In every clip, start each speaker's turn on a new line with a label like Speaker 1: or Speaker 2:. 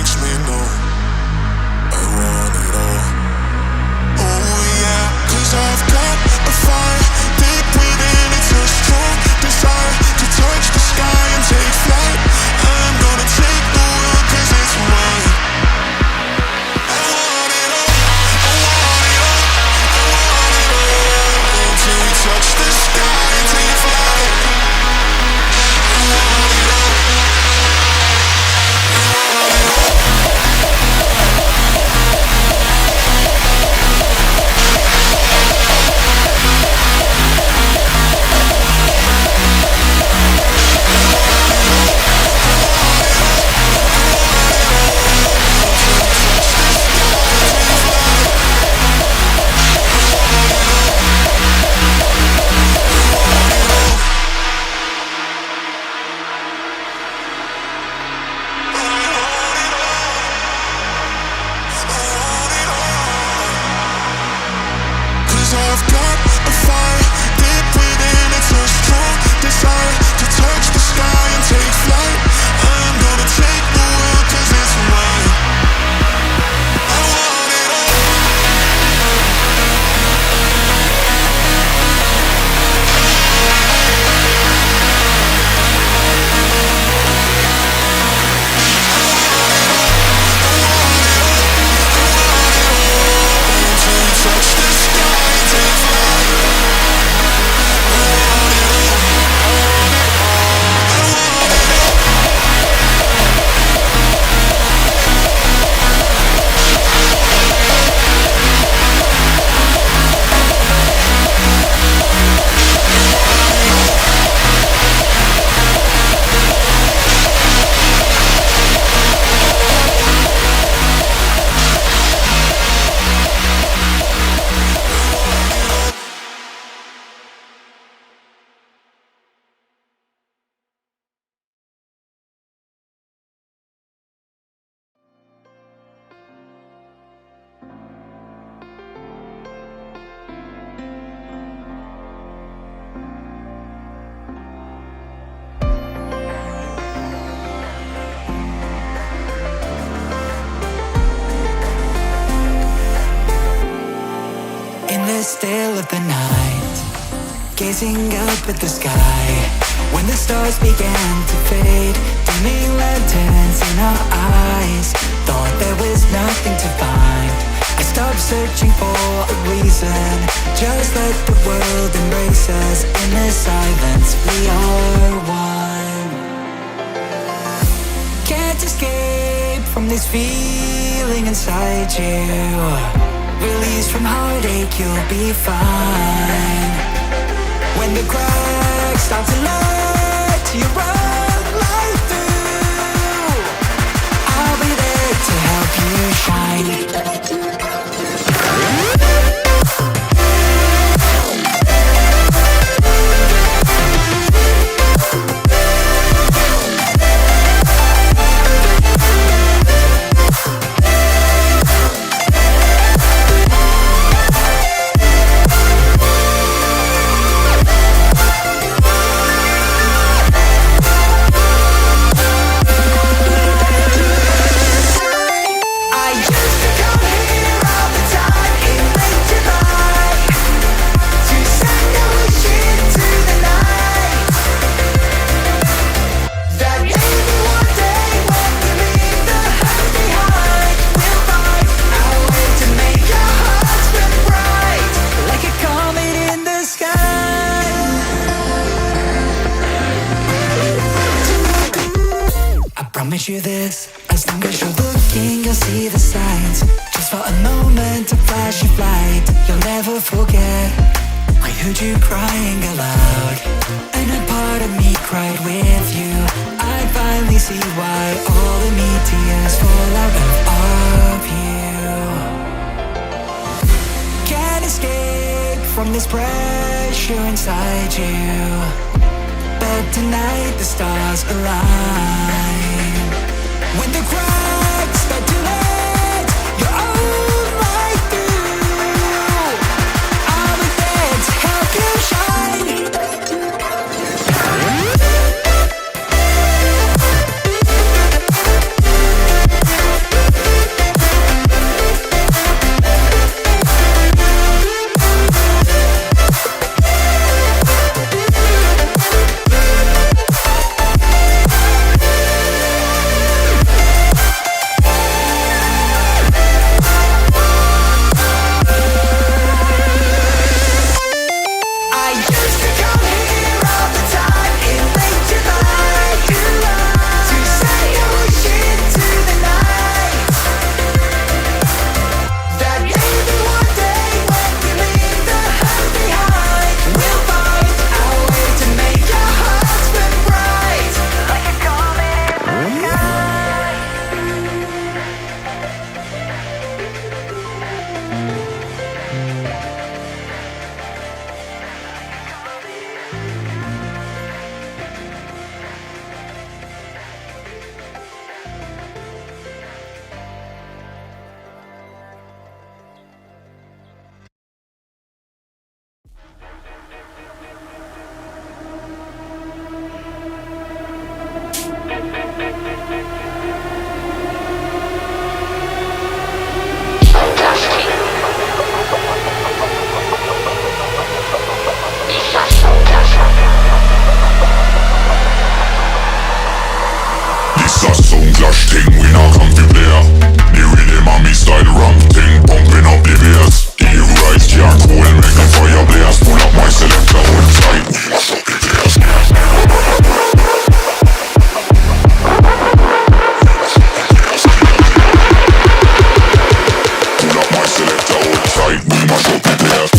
Speaker 1: makes me know I want it all. Oh yeah, 'cause I've got a fire deep within. It's a strong desire to touch the sky and take flight. I'm gonna take the world 'cause it's mine. I want it all, I want it all, I want it all. Till we touch the sky and take flight. I want it all, I want it all. 'Cause I've got a fire deep within. It's a strong desire to touch the sky and take flight. I'm gonna take the world 'cause it's mine. I want it all. Until we touch the sky and take flight. I want it all. I want it all. I want it all.
Speaker 2: In the still of the night, gazing up at the sky, when the stars began to fade, dimming lanterns in our eyes, thought there was nothing to find. I stopped searching for a reason, just let the world embrace us. In the silence, we are one. Can't escape from this feeling inside you. Release from heartache, you'll be fine. When the cracks start to let you run right through, I'll be there to help you shine. Promise you this, as long as you're looking, you'll see the signs. Just for a moment, a flash of light, you'll never forget. I heard you crying aloud, and a part of me cried with you. I finally see why all the meteors fall out of you. Can't escape from this pressure inside you, but tonight the stars align. When the cracks start to let your own light through, I'll be there to help you shine.
Speaker 1: This a sound clash thing, we not come to play. The rhythm and me style ramp thing, pumping up the bass. The right can't cool, make a fire blaze. Pull up my selector, hold tight, we mash up the place. Pull up my selector, hold tight, we mash up the place.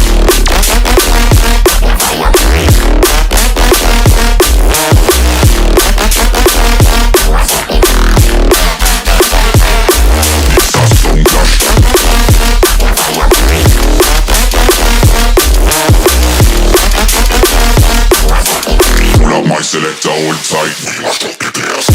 Speaker 1: Selector, hold tight, we must up the place.